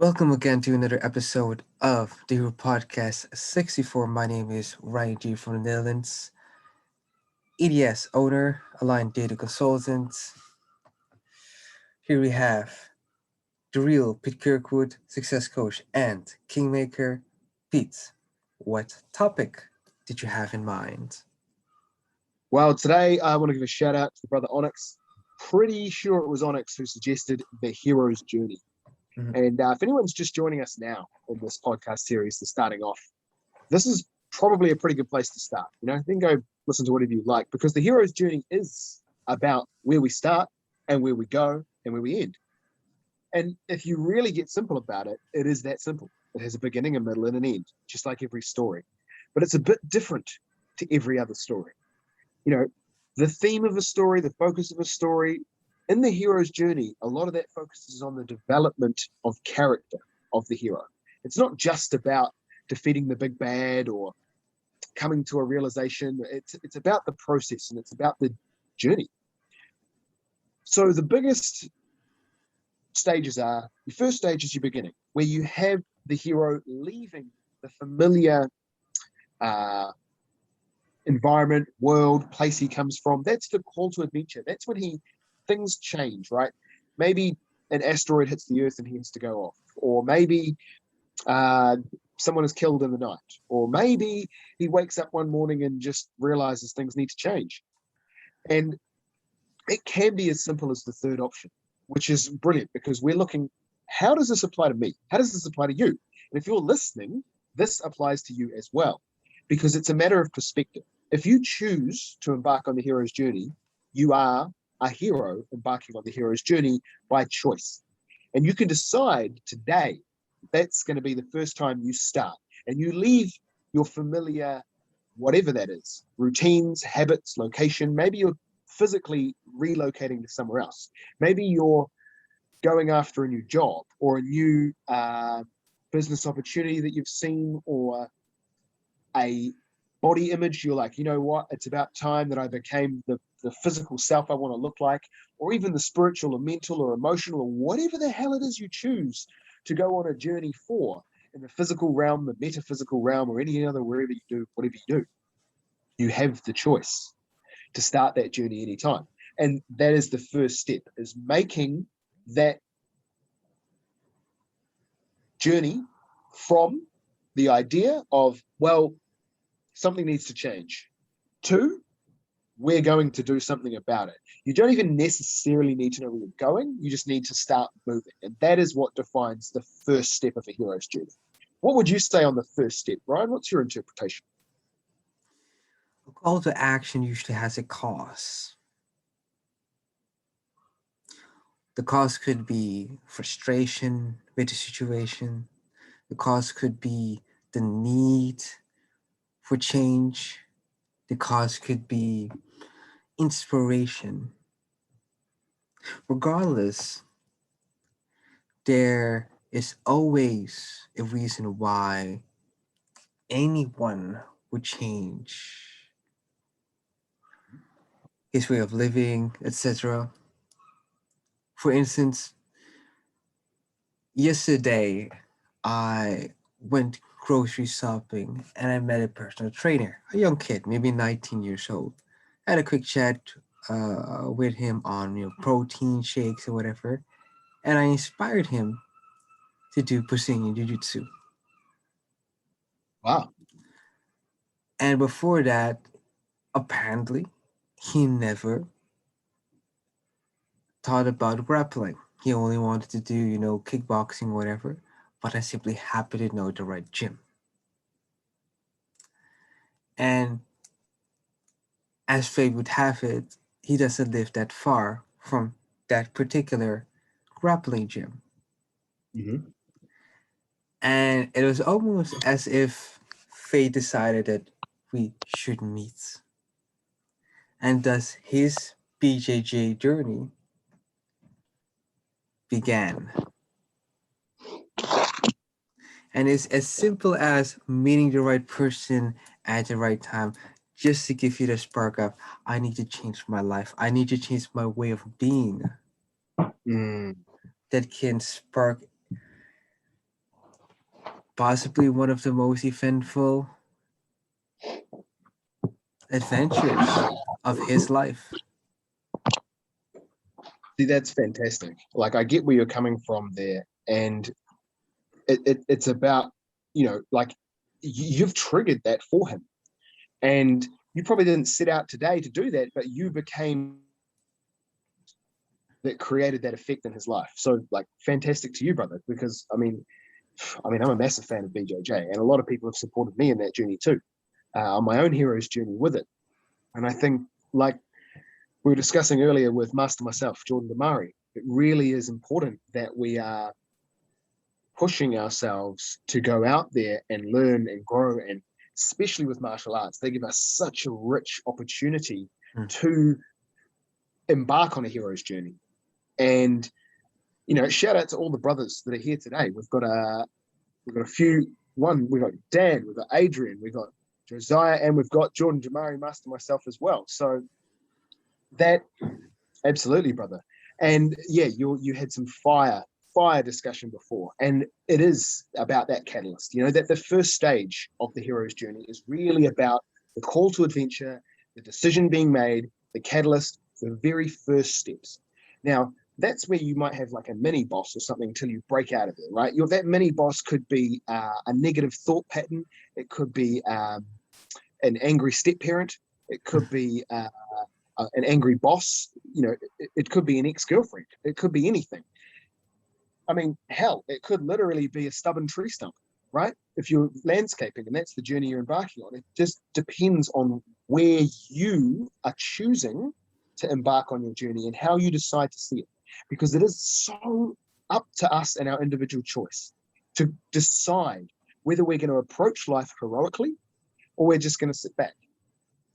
Welcome again to another episode of the Hero Podcast 64. My name is Ryan G from the Netherlands, EDS owner, Aligned Data Consultant. Here we have the real Pete Kirkwood, success coach and kingmaker. Pete, what topic did you have in mind? Well, today I want to give a shout out to the brother Onyx. Pretty sure it was Onyx who suggested the hero's journey. Mhm. And if anyone's just joining us now in this podcast series, the starting off, this is probably a pretty good place to start. Then go listen to whatever you like, because the hero's journey is about where we start and where we go and where we end. And if you really get simple about it, it is that simple. It has a beginning, a middle, and an end, just like every story. But it's a bit different to every other story. The theme of a story, the focus of a story, in the hero's journey, a lot of that focuses on the development of character of the hero. It's not just about defeating the big bad or coming to a realization. It's about the process and it's about the journey. So the biggest stages are, the first stage is your beginning, where you have the hero leaving the familiar environment, world, place he comes from. That's the call to adventure. That's when things change, right? Maybe an asteroid hits the earth and he has to go off, or maybe someone is killed in the night, or maybe he wakes up one morning and just realizes things need to change. And it can be as simple as the third option, which is brilliant, because we're looking, how does this apply to me? How does this apply to you? And if you're listening, this applies to you as well, because it's a matter of perspective. If you choose to embark on the hero's journey, you are a hero embarking on the hero's journey by choice. And you can decide today that's going to be the first time you start, and you leave your familiar, whatever that is, routines, habits, location. Maybe you're physically relocating to somewhere else. Maybe you're going after a new job or a new business opportunity that you've seen, or a body image. You're like, you know what, it's about time that I became the physical self I want to look like, or even the spiritual or mental or emotional or whatever the hell it is you choose to go on a journey for, in the physical realm, the metaphysical realm, or any other, wherever you do, whatever you do. You have the choice to start that journey anytime. And that is the first step, is making that journey from the idea of, well, something needs to change, to we're going to do something about it. You don't even necessarily need to know where you're going. You just need to start moving. And that is what defines the first step of a hero's journey. What would you say on the first step, Brian? What's your interpretation? A call to action usually has a cost. The cause could be frustration with the situation. The cause could be the need for change. The cause could be inspiration. Regardless, there is always a reason why anyone would change his way of living, etc. For instance, yesterday I went grocery shopping and I met a personal trainer, a young kid, maybe 19 years old. I had a quick chat with him on protein shakes or whatever, and I inspired him to do Brazilian Jiu Jitsu. Wow. And before that, apparently, he never thought about grappling. He only wanted to do, kickboxing, whatever. But I simply happened to know the right gym. And as fate would have it, he doesn't live that far from that particular grappling gym. Mm-hmm. And it was almost as if fate decided that we should meet. And thus his BJJ journey began. And it's as simple as meeting the right person at the right time, just to give you the spark of, I need to change my life. I need to change my way of being. Mm. That can spark possibly one of the most eventful adventures of his life. See, that's fantastic. Like, I get where you're coming from there, and it's about, like, you've triggered that for him, and you probably didn't set out today to do that, but you became that created that effect in his life. So, like, fantastic to you, brother, because I'm a massive fan of BJJ, and a lot of people have supported me in that journey too, on my own hero's journey with it. And I think, like we were discussing earlier with Master myself, Jordan Damari, it really is important that we are pushing ourselves to go out there and learn and grow, and especially with martial arts, they give us such a rich opportunity to embark on a hero's journey. And shout out to all the brothers that are here today. We've got a few. We've got Dan, we've got Adrian, we've got Josiah, and we've got Jordan Jamari, Master myself as well. So that, absolutely, brother. And yeah, you had some fire discussion before, and it is about that catalyst. That the first stage of the hero's journey is really about the call to adventure, the decision being made, the catalyst, the very first steps. Now, that's where you might have like a mini boss or something until you break out of it, right? That mini boss could be a negative thought pattern. It could be an angry step parent. It could be an angry boss. It could be an ex-girlfriend. It could be anything. I mean, hell, it could literally be a stubborn tree stump, right? If you're landscaping and that's the journey you're embarking on, it just depends on where you are choosing to embark on your journey and how you decide to see it. Because it is so up to us and our individual choice to decide whether we're going to approach life heroically or we're just going to sit back.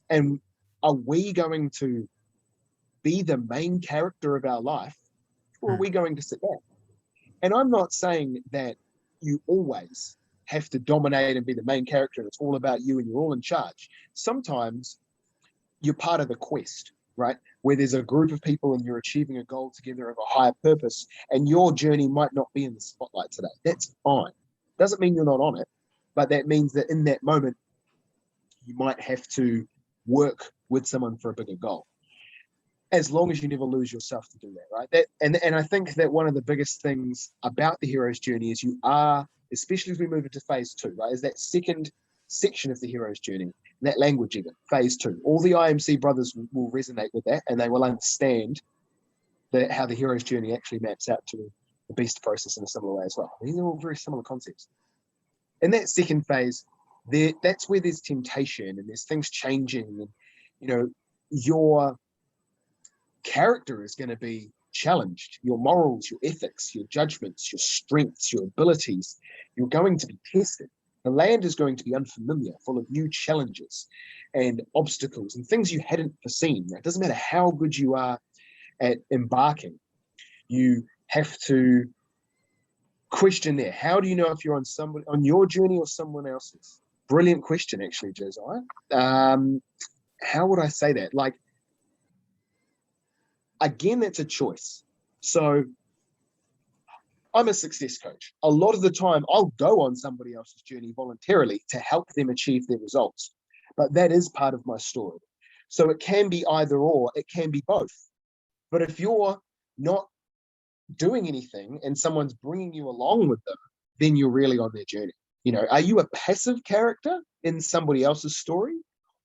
And are we going to be the main character of our life, or are we going to sit back? And I'm not saying that you always have to dominate and be the main character and it's all about you and you're all in charge. Sometimes you're part of the quest, right? Where there's a group of people and you're achieving a goal together of a higher purpose, and your journey might not be in the spotlight today. That's fine. Doesn't mean you're not on it, but that means that in that moment, you might have to work with someone for a bigger goal. As long as you never lose yourself to do that, right? And I think that one of the biggest things about the hero's journey is you are, especially as we move into phase 2, right, is that second section of the hero's journey, that language even, phase 2. All the IMC brothers will resonate with that, and they will understand how the hero's journey actually maps out to the beast process in a similar way as well. These are all very similar concepts. In that second phase, that's where there's temptation and there's things changing, and your character is going to be challenged. Your morals, your ethics, your judgments, your strengths, your abilities, you're going to be tested. The land is going to be unfamiliar, full of new challenges and obstacles and things you hadn't foreseen. It doesn't matter how good you are at embarking. You have to question there. How do you know if you're on your journey or someone else's? Brilliant question, actually, Josiah. How would I say that? Like, again, that's a choice. So I'm a success coach. A lot of the time, I'll go on somebody else's journey voluntarily to help them achieve their results. But that is part of my story. So it can be either or, it can be both. But if you're not doing anything and someone's bringing you along with them, then you're really on their journey. Are you a passive character in somebody else's story?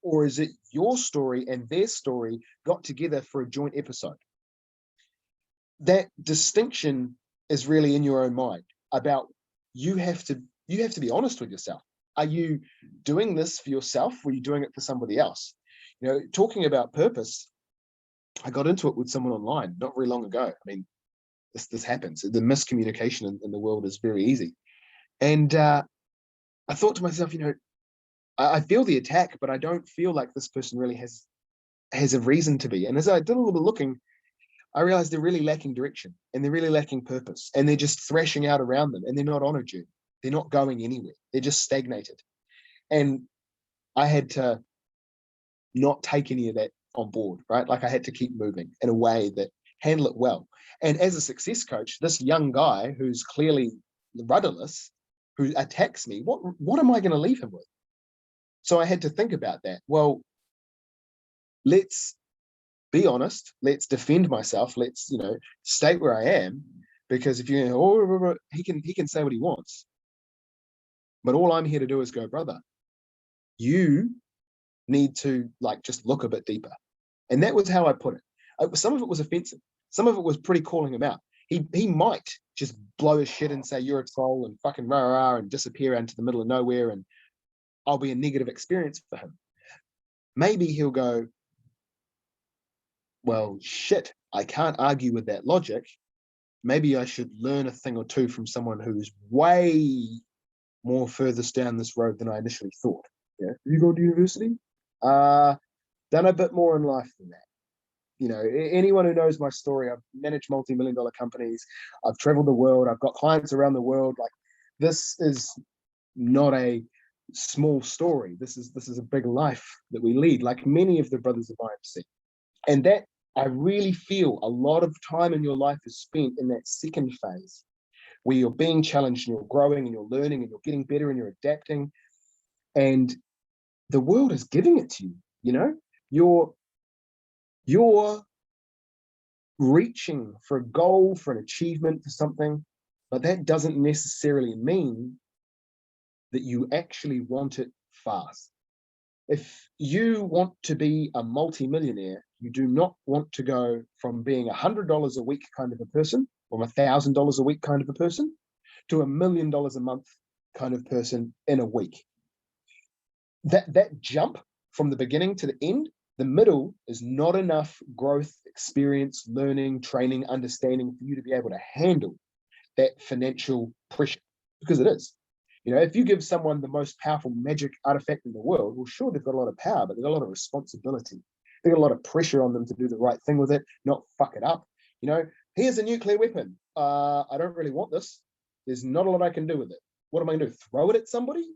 Or is it your story and their story got together for a joint episode? That distinction is really in your own mind. About you have to be honest with yourself. Are you doing this for yourself, or are you doing it for somebody else? Talking about purpose, I got into it with someone online not very long ago. I mean, this happens. The miscommunication in the world is very easy. And I thought to myself, I feel the attack, but I don't feel like this person really has a reason to be. And as I did a little bit looking, I realized they're really lacking direction and they're really lacking purpose, and they're just thrashing out around them, and they're not on a journey. They're not going anywhere. They're just stagnated. And I had to not take any of that on board, right? Like, I had to keep moving in a way that handle it well. And as a success coach, this young guy who's clearly rudderless, who attacks me, what am I going to leave him with? So I had to think about that. Well, let's be honest. Let's defend myself. Let's, state where I am. Because if he can say what he wants. But all I'm here to do is go, brother, you need to just look a bit deeper. And that was how I put it. Some of it was offensive. Some of it was pretty calling him out. He might just blow his shit and say, you're a troll and fucking rah, rah, and disappear into the middle of nowhere. And I'll be a negative experience for him. Maybe he'll go, well, shit, I can't argue with that logic. Maybe I should learn a thing or two from someone who's way more furthest down this road than I initially thought. Yeah. You go to university? Done a bit more in life than that. Anyone who knows my story, I've managed multi-million-dollar companies. I've traveled the world. I've got clients around the world. This is not a small story. This is a big life that we lead, like many of the brothers of IMC. And that I really feel a lot of time in your life is spent in that second phase where you're being challenged and you're growing and you're learning and you're getting better and you're adapting. And the world is giving it to you. You're reaching for a goal, for an achievement, for something, but that doesn't necessarily mean that you actually want it fast. If you want to be a multi-millionaire, you do not want to go from being $100 a week kind of a person, from $1,000 a week kind of a person, to $1 million a month kind of person in a week. That jump from the beginning to the end, the middle is not enough growth, experience, learning, training, understanding for you to be able to handle that financial pressure, because it is. If you give someone the most powerful magic artifact in the world, well, sure, they've got a lot of power, but they've got a lot of responsibility. They've got a lot of pressure on them to do the right thing with it, not fuck it up. Here's a nuclear weapon. I don't really want this. There's not a lot I can do with it. What am I going to do? Throw it at somebody?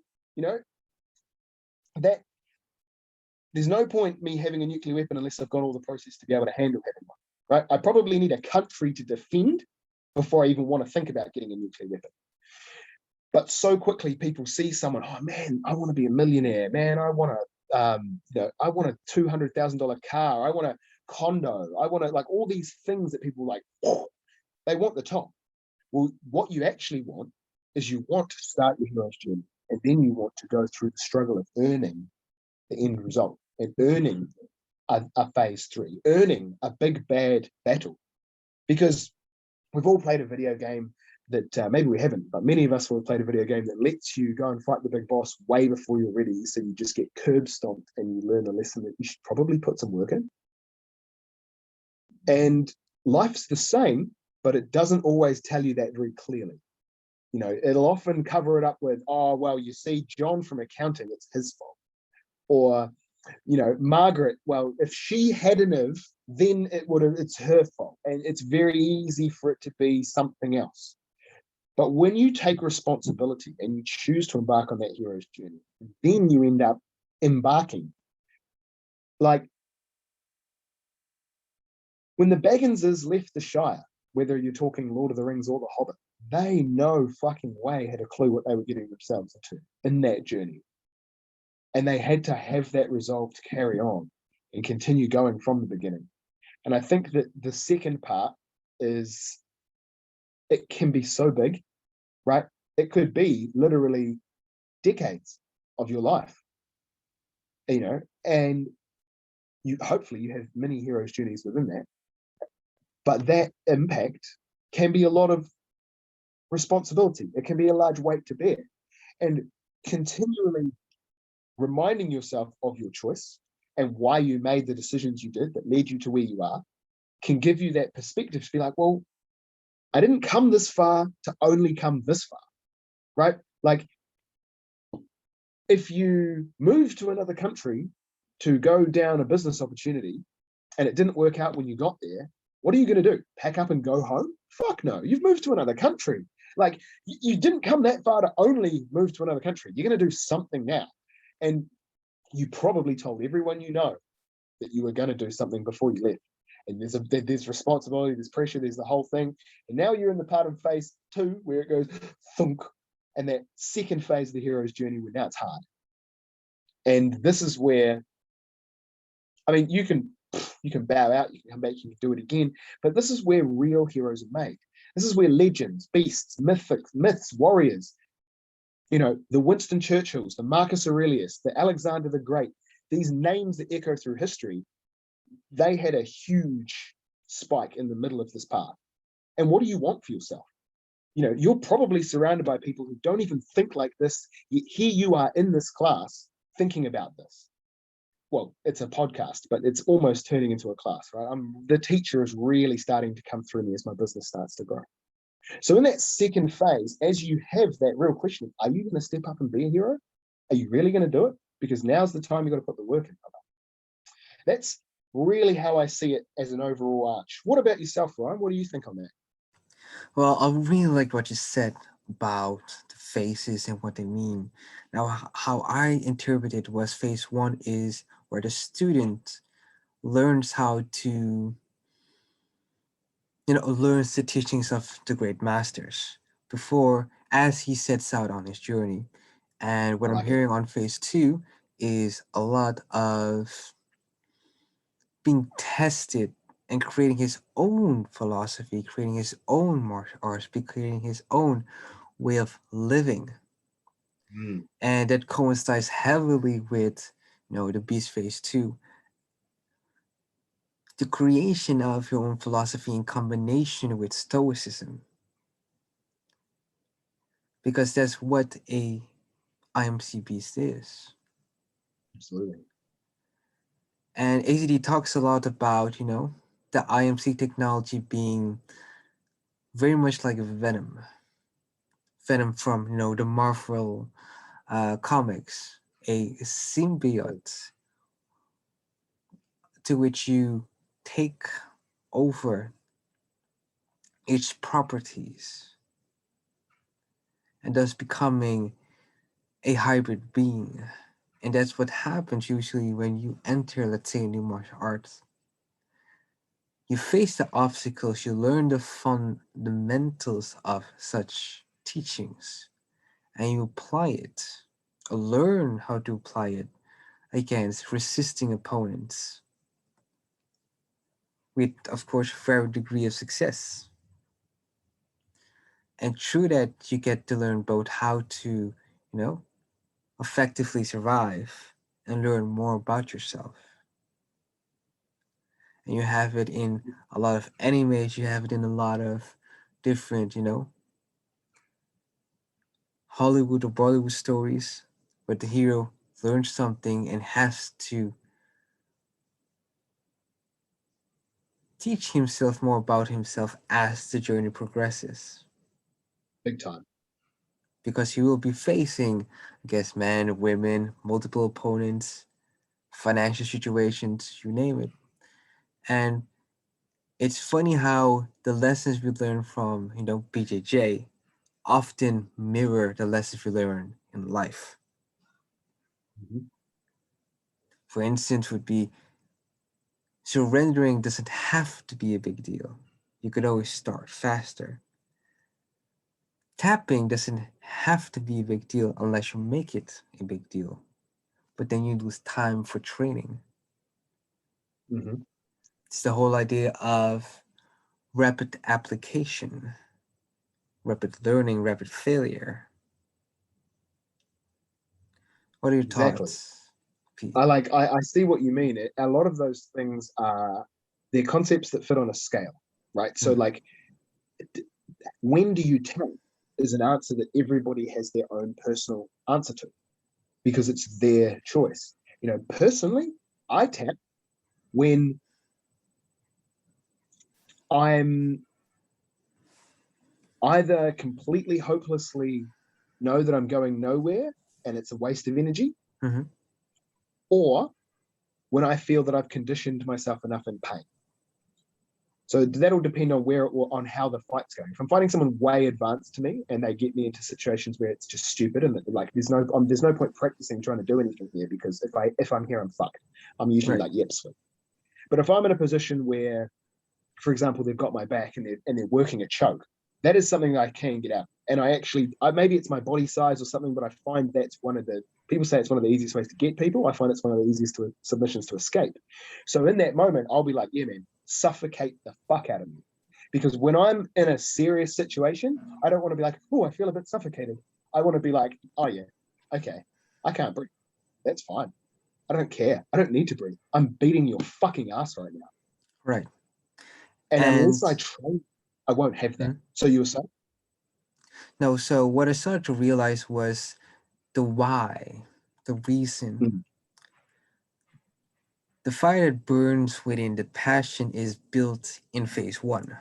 That there's no point me having a nuclear weapon unless I've got all the process to be able to handle having one. Right? I probably need a country to defend before I even want to think about getting a nuclear weapon. But so quickly people see someone, oh man, I want to be a millionaire, man. I want I want a $200,000 car. I want a condo. I want to all these things that people they want the top. Well, what you actually want is you want to start your hero's journey, and then you want to go through the struggle of earning the end result and earning a phase 3, earning a big bad battle. Because we've all played a video game that maybe we haven't, but many of us will have played a video game that lets you go and fight the big boss way before you're ready. So you just get curb stomped and you learn a lesson that you should probably put some work in. And life's the same, but it doesn't always tell you that very clearly. It'll often cover it up with, oh, well, you see, John from accounting, it's his fault. Or, Margaret, well, if she hadn't have, then it's her fault. And it's very easy for it to be something else. But when you take responsibility and you choose to embark on that hero's journey, then you end up embarking. Like when the Bagginses left the Shire, whether you're talking Lord of the Rings or The Hobbit, they no fucking way had a clue what they were getting themselves into in that journey. And they had to have that resolve to carry on and continue going from the beginning. And I think that the second part is it can be so big, right? It could be literally decades of your life, and hopefully you have many hero's journeys within that. But that impact can be a lot of responsibility. It can be a large weight to bear. And continually reminding yourself of your choice and why you made the decisions you did that led you to where you are can give you that perspective to be like, well, I didn't come this far to only come this far, right? Like if you move to another country to go down a business opportunity and it didn't work out when you got there, what are you going to do? Pack up and go home? Fuck no. You've moved to another country. Like you didn't come that far to only move to another country. You're going to do something now. And you probably told everyone you know that you were going to do something before you left. And there's responsibility, there's pressure, there's the whole thing. And now you're in the part of phase 2 where it goes thunk. and that second phase of the hero's journey where now it's hard. And this is where, I mean, you can bow out, you can come back, you can do it again, but this is where real heroes are made. This is where legends, beasts, myths, warriors, the Winston Churchills, the Marcus Aurelius, the Alexander the Great, these names that echo through history, they had a huge spike in the middle of this path. And what do you want for yourself? You're probably surrounded by people who don't even think like this. Here you are in this class thinking about this. Well, it's a podcast, but it's almost turning into a class, right? The teacher is really starting to come through me as my business starts to grow. So in that second phase, as you have that real question, are you going to step up and be a hero? Are you really going to do it? Because now's the time you've got to put the work in. That's really how I see it as an overall arch. What about yourself, Ryan? What do you think on that? Well, I really like what you said about the phases and what they mean. Now, how I interpret it was phase one is where the student learns how to, learns the teachings of the great masters before, as he sets out on his journey. And what I I'm like it. hearing on phase two is a lot of being tested and creating his own philosophy, creating his own martial arts, creating his own way of living. And that coincides heavily with, the Beast Phase 2. The creation of your own philosophy in combination with Stoicism. Because that's what a IMC Beast is. Absolutely. And AZD talks a lot about, the IMC technology being very much like a venom. Venom from, the Marvel comics, a symbiote to which you take over its properties and thus becoming a hybrid being. And that's what happens usually when you enter, let's say, new martial arts. You face the obstacles, you learn the fundamentals of such teachings, and you apply it, or learn how to apply it against resisting opponents with, of course, a fair degree of success. And through that, you get to learn both how to, effectively survive and learn more about yourself. And you have it in a lot of animes, you have it in a lot of different, Hollywood or Bollywood stories where the hero learns something and has to teach himself more about himself as the journey progresses. Big time. Because he will be facing, I guess, men, women, multiple opponents, financial situations, you name it. And it's funny how the lessons we learn from, BJJ often mirror the lessons we learn in life. Mm-hmm. For instance, would be surrendering doesn't have to be a big deal. You could always start faster. Tapping doesn't have to be a big deal unless you make it a big deal. But then you lose time for training. Mm-hmm. It's the whole idea of rapid application, rapid learning, rapid failure. What are your Exactly. thoughts, Pete? I see what you mean. A lot of those things they're concepts that fit on a scale, right? So Mm. when do you tap is an answer that everybody has their own personal answer to because it's their choice. Personally, I tap when I'm either completely hopelessly know that I'm going nowhere and it's a waste of energy, Mm-hmm. or when I feel that I've conditioned myself enough in pain. So that'll depend on where or on how the fight's going. If I'm fighting someone way advanced to me and they get me into situations where it's just stupid and like there's no point practicing trying to do anything here because if I'm here I'm fucked. I'm usually Right. like yep sweet. But if I'm in a position where, for example, they've got my back and they're working a choke, that is something that I can get out. And maybe it's my body size or something, but I find that's people say it's one of the easiest ways to get people. I find it's one of the easiest submissions to escape. So in that moment, I'll be like, yeah, man, suffocate the fuck out of me. Because when I'm in a serious situation, I don't want to be like, oh, I feel a bit suffocated. I want to be like, oh yeah, okay, I can't breathe. That's fine. I don't care. I don't need to breathe. I'm beating your fucking ass right now. Right. And And unless I train, I won't have that. Mhm. So you were saying? No, so what I started to realize was the why, the reason. Mm. The fire that burns within the passion is built in phase one.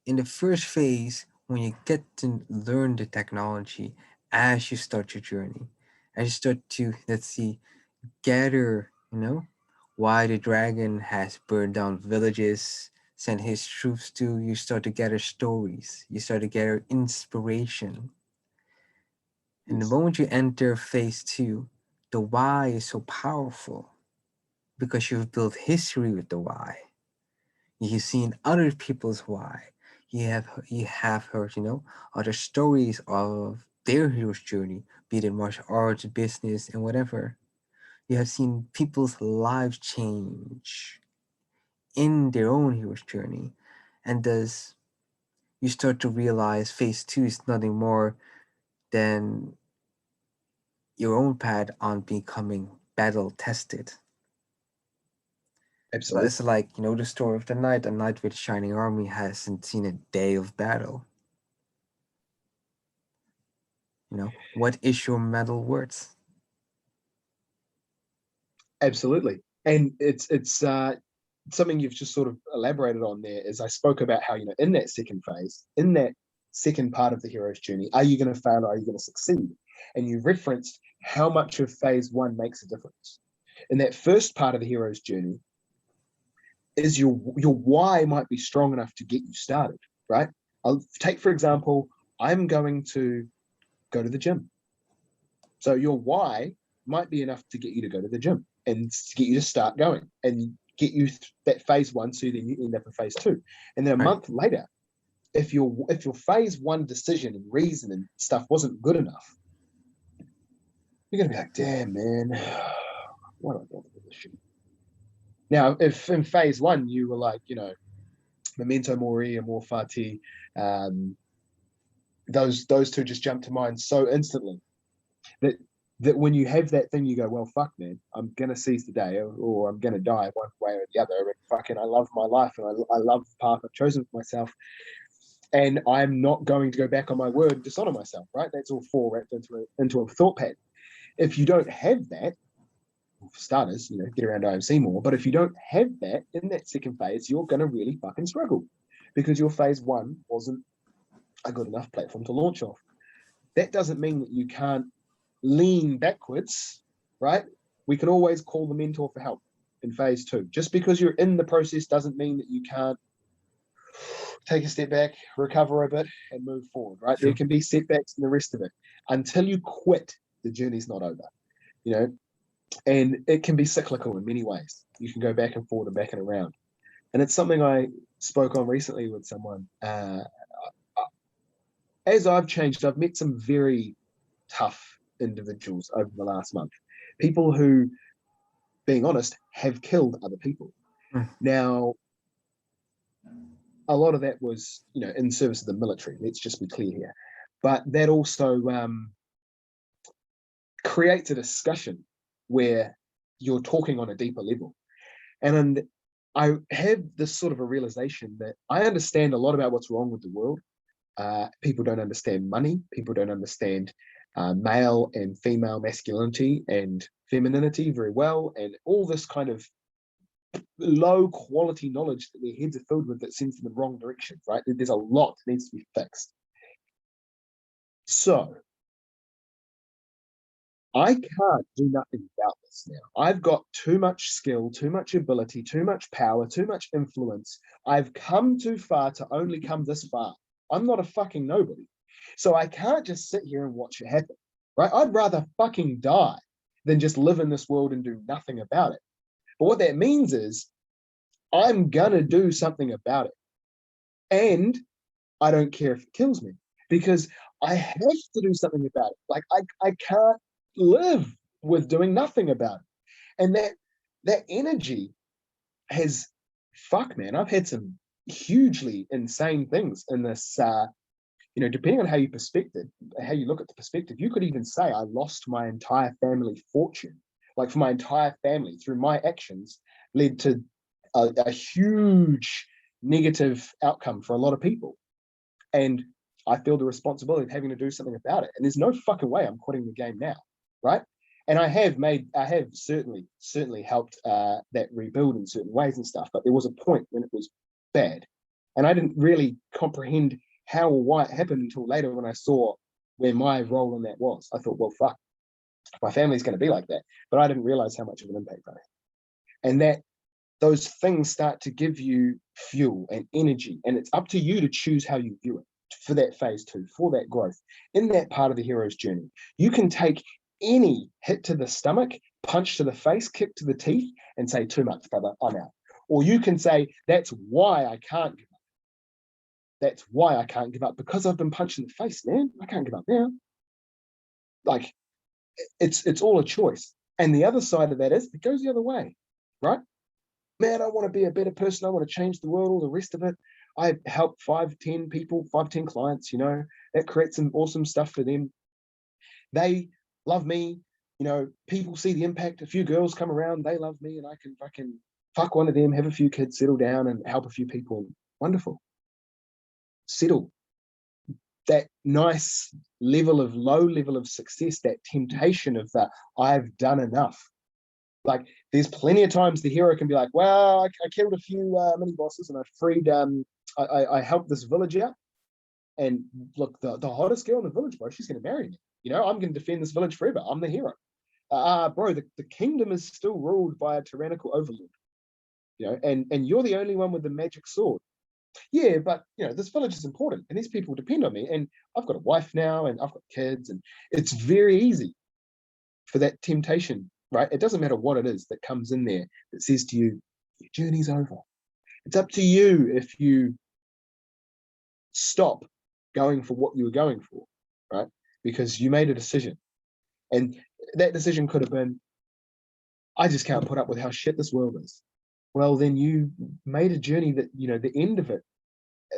In the first phase, when you get to learn the technology as you start your journey, as you start to, let's see, gather, why the dragon has burned down villages, sent his troops to, you start to gather stories, you start to gather inspiration. And the Yes. moment you enter phase two, the why is so powerful because you've built history with the why. You've seen other people's why. You have heard, other stories of their hero's journey, be it in martial arts, business, and whatever. You have seen people's lives change in their own hero's journey. And thus you start to realize phase two is nothing more than your own path on becoming battle tested. Absolutely. It's like, the story of the knight. A knight with shining army hasn't seen a day of battle. What is your medal worth? Absolutely. And it's something you've just sort of elaborated on there is I spoke about how, in that second phase, in that second part of the hero's journey, are you going to fail or are you going to succeed? And you referenced how much of phase one makes a difference. In that first part of the hero's journey, is your why might be strong enough to get you started, right? I'll take, for example, I'm going to go to the gym. So your why might be enough to get you to go to the gym and to get you to start going and get you that phase one, so then you end up in phase two. And then a Right. month later, if your phase one decision and reason and stuff wasn't good enough, you're gonna be like, damn man, why do I bother with this shit? Now, if in phase one you were like, memento mori, amor fati, those two just jump to mind so instantly that when you have that thing, you go, well, fuck, man, I'm gonna seize the day, or I'm gonna die one way or the other. And fucking, I love my life, and I love the path I've chosen for myself, and I'm not going to go back on my word and dishonor myself. Right? That's all four wrapped into a thought pattern. If you don't have that, for starters, get around IMC more. But if you don't have that in that second phase, you're gonna really fucking struggle because your phase one wasn't a good enough platform to launch off. That doesn't mean that you can't lean backwards, right? We can always call the mentor for help in phase two. Just because you're in the process doesn't mean that you can't take a step back, recover a bit, and move forward, right? Sure. There can be setbacks in the rest of it. Until you quit, the journey's not over, and it can be cyclical in many ways. You can go back and forward and back and around. And it's something I spoke on recently with someone. As I've changed, I've met some very tough individuals over the last month. People who, being honest, have killed other people. Mm. Now, a lot of that was, in service of the military. Let's just be clear here. But that also creates a discussion where you're talking on a deeper level. And I have this sort of a realization that I understand a lot about what's wrong with the world. People don't understand money. People don't understand male and female masculinity and femininity very well, and all this kind of low quality knowledge that their heads are filled with that sends them in the wrong direction, right? There's a lot that needs to be fixed. So I can't do nothing about this now. I've got too much skill, too much ability, too much power, too much influence. I've come too far to only come this far. I'm not a fucking nobody. So I can't just sit here and watch it happen, right? I'd rather fucking die than just live in this world and do nothing about it. But what that means is I'm gonna do something about it. And I don't care if it kills me, because I have to do something about it. Like I can't live with doing nothing about it. And that energy has, fuck man, I've had some hugely insane things in this. Depending on how you look at the perspective, you could even say I lost my entire family fortune. Like, for my entire family, through my actions, led to a huge negative outcome for a lot of people. And I feel the responsibility of having to do something about it. And there's no fucking way I'm quitting the game now, right? And I have certainly helped that rebuild in certain ways and stuff. But there was a point when it was bad, and I didn't really comprehend how or why it happened until later, when I saw where my role in that was. I thought, well, fuck, my family's going to be like that. But I didn't realize how much of an impact I had. And that those things start to give you fuel and energy, and it's up to you to choose how you view it for that phase 2, for that growth. In that part of the hero's journey, you can take any hit to the stomach, punch to the face, kick to the teeth, and say, too much, brother, I'm out. Or you can say, that's why I can't give up. That's why I can't give up, because I've been punched in the face, man. I can't give up now. Like, it's all a choice. And the other side of that is, it goes the other way, right? Man, I want to be a better person. I want to change the world, all the rest of it. I help 5-10 people, 5-10 clients, that creates some awesome stuff for them. They love me. People see the impact. A few girls come around, they love me, and I can fucking fuck one of them, have a few kids, settle down, and help a few people. Wonderful. Settle. That nice low level of success, that temptation of the I've done enough. Like, there's plenty of times the hero can be like, well, I killed a few mini bosses, and I freed, I helped this village out. And look, the hottest girl in the village, bro, she's going to marry me. I'm going to defend this village forever. I'm the hero. Bro, the kingdom is still ruled by a tyrannical overlord. And you're the only one with the magic sword. Yeah, but this village is important, and these people depend on me, and I've got a wife now, and I've got kids, and it's very easy for that temptation, right? It doesn't matter what it is that comes in there that says to you, your journey's over. It's up to you if you stop going for what you were going for, right? Because you made a decision, and that decision could have been, I just can't put up with how shit this world is. Well, then you made a journey that, the end of it,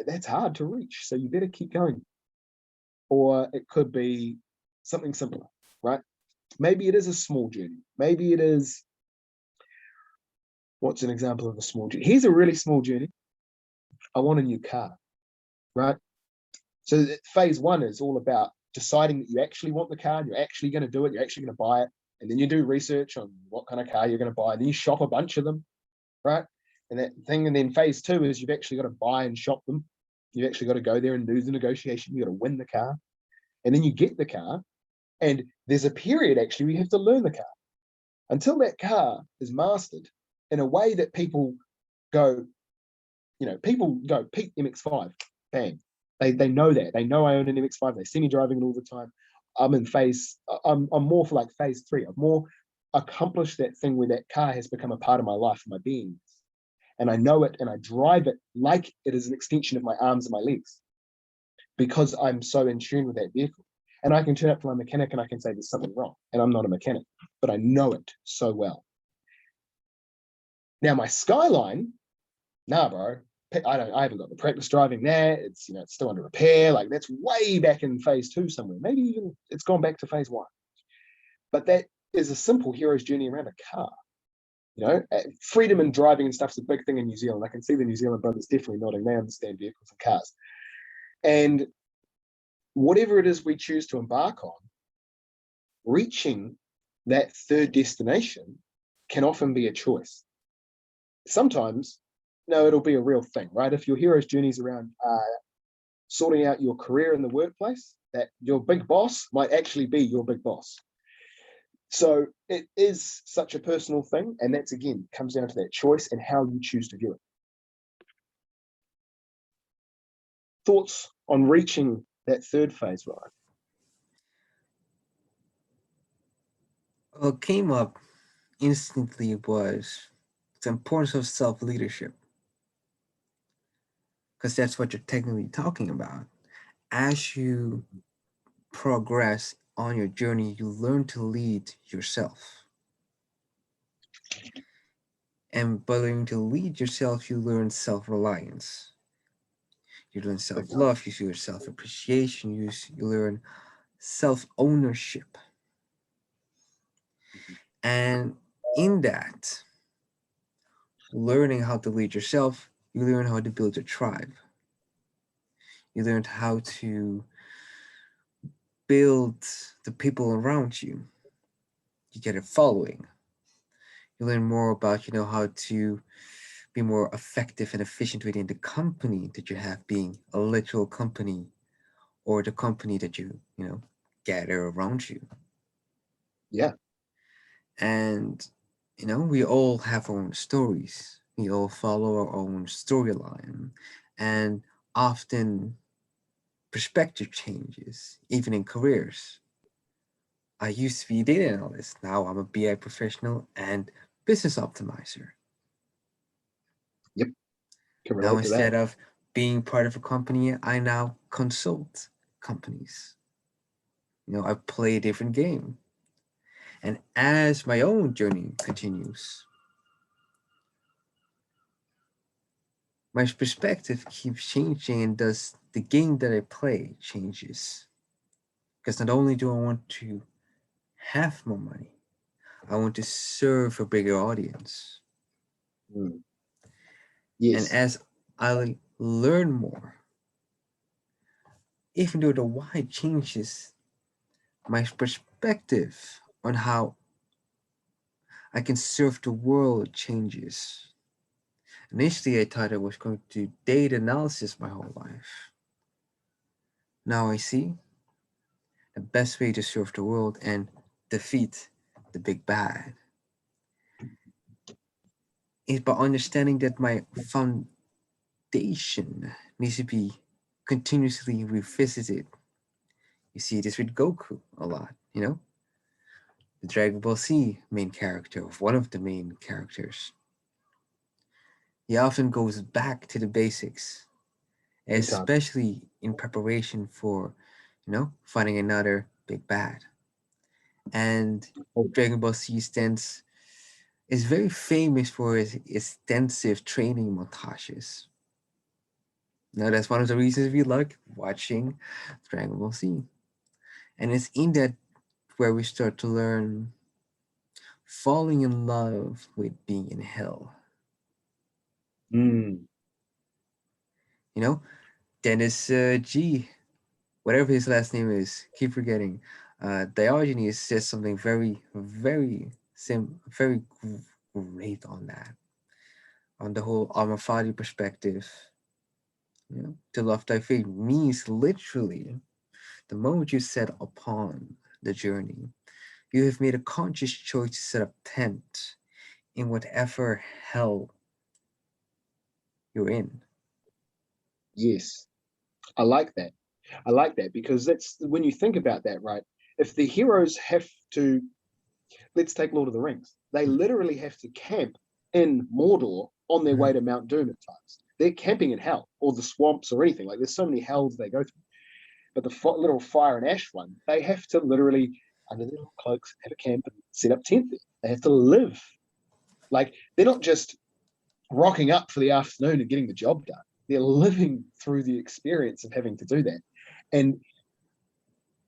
that's hard to reach, so you better keep going. Or it could be something simpler, right? Maybe it is a small journey. Maybe it is, what's an example of a small journey? Here's a really small journey. I want a new car, right? So phase 1 is all about deciding that you actually want the car, and you're actually going to do it, you're actually going to buy it, and then you do research on what kind of car you're going to buy, and then you shop a bunch of them, right? And that thing. And then phase 2 is you've actually got to buy and shop them. You've actually got to go there and do the negotiation. You got to win the car, and then you get the car, and there's a period actually where you have to learn the car until that car is mastered in a way that people go, Pete MX5, bang. They know that. They know I own an MX5. They see me driving it all the time. I'm more for like phase 3. I've more accomplished that thing where that car has become a part of my life, my being. And I know it, and I drive it like it is an extension of my arms and my legs, because I'm so in tune with that vehicle. And I can turn up to my mechanic and I can say there's something wrong, and I'm not a mechanic, but I know it so well. Now my Skyline, nah, bro, I haven't got the practice driving there. It's it's still under repair. Like, that's way back in phase 2 somewhere. Maybe even it's gone back to phase 1. But that is a simple hero's journey around a car. Freedom in driving and stuff's a big thing in New Zealand. I can see the New Zealand brothers definitely nodding. They understand vehicles and cars. And whatever it is we choose to embark on, reaching that third destination can often be a choice. Sometimes, no, it'll be a real thing, right? If your hero's journey is around sorting out your career in the workplace, that your big boss might actually be your big boss. So it is such a personal thing, and that's, again, comes down to that choice and how you choose to view it. Thoughts on reaching that third phase, Ryan? What came up instantly was the importance of self-leadership. because that's what you're technically talking about. As you progress on your journey, you learn to lead yourself. And by learning to lead yourself, you learn self reliance. You learn Big self time. love, you learn self appreciation, you learn self ownership. And in that, learning how to lead yourself, you learn how to build a tribe. You learn how to build the people around you. You get a following. You learn more about, how to be more effective and efficient within the company that you have, being a literal company or the company that you gather around you. Yeah. And, we all have our own stories. We all follow our own storyline. And often perspective changes, even in careers. I used to be a data analyst. Now I'm a BI professional and business optimizer. Yep. Can Now relate to that. instead of being part of a company, I now consult companies. I play a different game. And as my own journey continues, my perspective keeps changing, and thus the game that I play changes. Because not only do I want to have more money, I want to serve a bigger audience. Mm. And Yes. as I learn more, even though the why changes, my perspective on how I can serve the world changes. Initially, I thought I was going to do data analysis my whole life. Now I see the best way to serve the world and defeat the big bad is by understanding that my foundation needs to be continuously revisited. You see this with Goku a lot, the Dragon Ball Z main character, of one of the main characters. He often goes back to the basics, Big time. especially in preparation for, fighting another big bad. And Oh, Dragon Ball Z stands is very famous for its extensive training montages. Now that's one of the reasons we like watching Dragon Ball Z. And it's in that where we start to learn falling in love with being in hell. mm. You know, Dennis G, whatever his last name is, keep forgetting. Diogenes says something very, very great on that, on the whole Alma Fadi perspective. To love thy faith means literally the moment you set upon the journey, you have made a conscious choice to set up tent in whatever hell you're in. Yes. I like that. I like that because that's when you think about that, right? If the heroes have to, let's take Lord of the Rings, they literally have to camp in Mordor on their way Mhm. to Mount Doom at times. They're camping in hell or the swamps or anything. Like there's so many hells they go through. But the little fire and ash one, they have to literally, under their little cloaks, have a camp and set up tent there. They have to live. Like they're not just rocking up for the afternoon and getting the job done. They're living through the experience of having to do that. And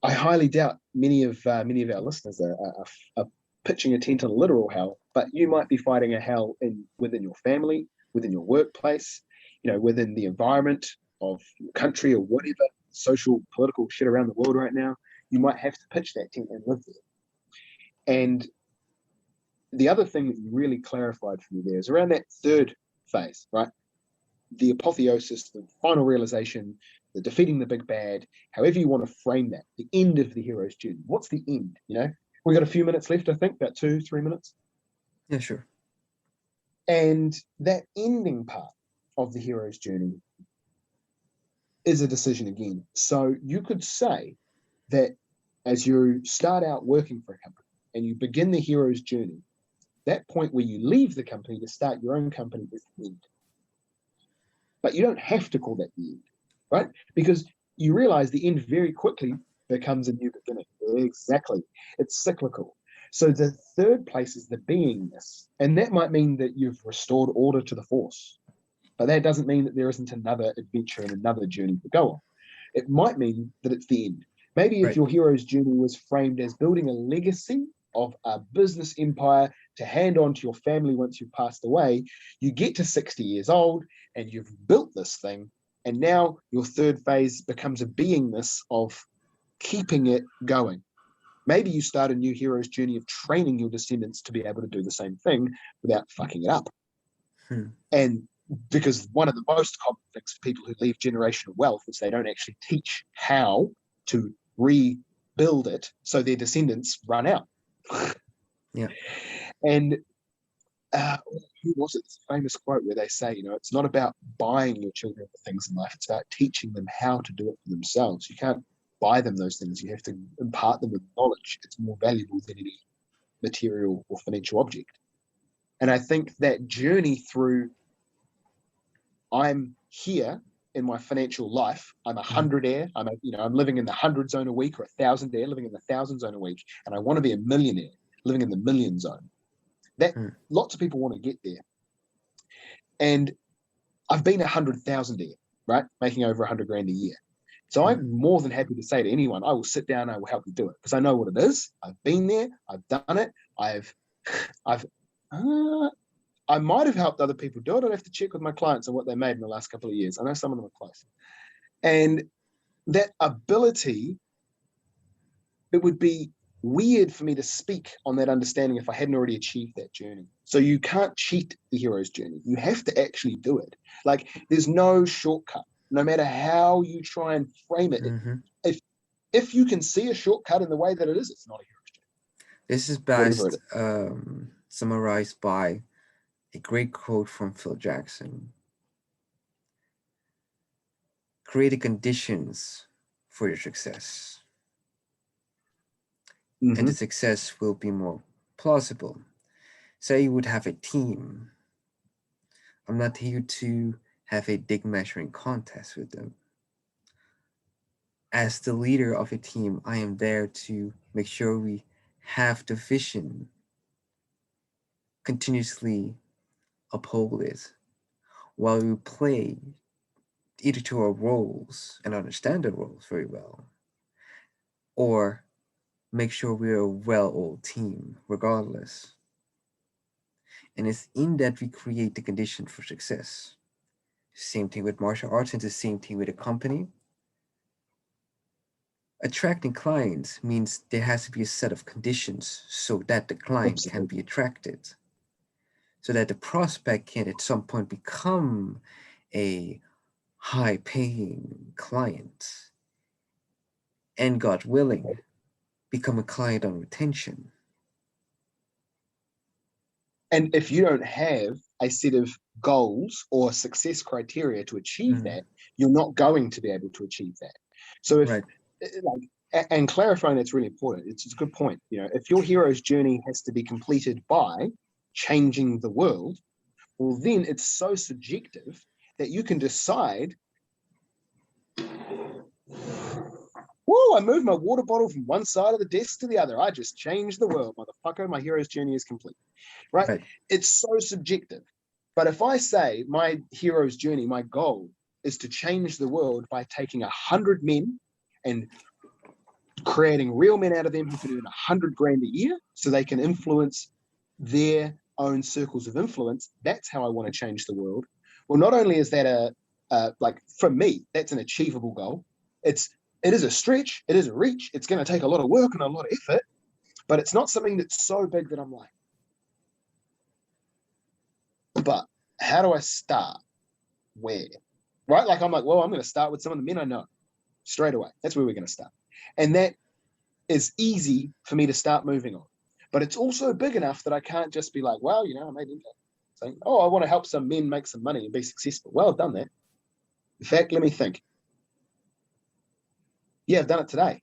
I highly doubt many of our listeners are pitching a tent on a literal hell, but you might be fighting a hell within your family, within your workplace, within the environment of your country or whatever social, political shit around the world right now. You might have to pitch that tent and live there. And the other thing that you really clarified for me there is around that third phase, right? The apotheosis, the final realization, the defeating the big bad, however you want to frame that, the end of the hero's journey. What's the end? We got a few minutes left, I think, about 2-3 minutes. Yeah, sure. And that ending part of the hero's journey is a decision again. So you could say that as you start out working for a company and you begin the hero's journey, that point where you leave the company to start your own company is the end. But you don't have to call that the end, right? Because you realize the end very quickly becomes a new beginning. Exactly. It's cyclical. So the third place is the beingness. And that might mean that you've restored order to the force. But that doesn't mean that there isn't another adventure and another journey to go on. It might mean that it's the end. Maybe if Right. your hero's journey was framed as building a legacy of a business empire to hand on to your family once you've passed away, you get to 60 years old and you've built this thing. And now your third phase becomes a beingness of keeping it going. Maybe you start a new hero's journey of training your descendants to be able to do the same thing without fucking it up. And because one of the most common things for people who leave generational wealth is they don't actually teach how to rebuild it, so their descendants run out. Yeah. And who was it? It's a famous quote where they say, it's not about buying your children the things in life, it's about teaching them how to do it for themselves. You can't buy them those things. You have to impart them with knowledge. It's more valuable than any material or financial object. And I think that journey through, I'm here in my financial life, I'm 100-aire, I'm living in the 100 zone a week, or 1,000-aire, living in the 1,000 zone a week, and I want to be a millionaire living in the million zone. That lots of people want to get there. And I've been 100,000-aire, right? Making over 100 grand a year. So I'm more than happy to say to anyone, I will sit down, I will help you do it, because I know what it is. I've been there, I've done it, I might have helped other people do it. I'd have to check with my clients on what they made in the last couple of years. I know some of them are close. And that ability, it would be weird for me to speak on that understanding if I hadn't already achieved that journey. So you can't cheat the hero's journey. You have to actually do it. Like, there's no shortcut, no matter how you try and frame it. If you can see a shortcut in the way that it is, it's not a hero's journey. This is best summarized by a great quote from Phil Jackson. Create the conditions for your success, and the success will be more plausible. Say you would have a team. I'm not here to have a dick measuring contest with them. As the leader of a team, I am there to make sure we have the vision, continuously uphold it, while we play either to our roles and understand the roles very well, or make sure we're a well-oiled team regardless. And it's in that we create the condition for success. Same thing with martial arts, and the same thing with a company. Attracting clients means there has to be a set of conditions so that the client can be attracted, so that the prospect can at some point become a high paying client, and God willing, become a client on retention. And if you don't have a set of goals or success criteria to achieve that, you're not going to be able to achieve that. So if and clarifying that's really important. It's a good point. If your hero's journey has to be completed by changing the world, well, then it's so subjective that you can decide, whoa, I moved my water bottle from one side of the desk to the other. I just changed the world, motherfucker. My hero's journey is complete. Right? It's so subjective. But if I say my hero's journey, my goal is to change the world by taking 100 men and creating real men out of them who can earn 100 grand a year so they can influence their own circles of influence, that's how I want to change the world. Well, not only is that like, for me, that's an achievable goal. It is a stretch, it is a reach, it's going to take a lot of work and a lot of effort, but it's not something that's so big that I'm like, but how do I start? Where? Right? Like, I'm like, well, I'm going to start with some of the men I know straight away. That's where we're going to start. And that is easy for me to start moving on. But it's also big enough that I can't just be like, well, I made impact. Saying, oh, I want to help some men make some money and be successful. Well, I've done that. In fact, let me think. Yeah, I've done it today.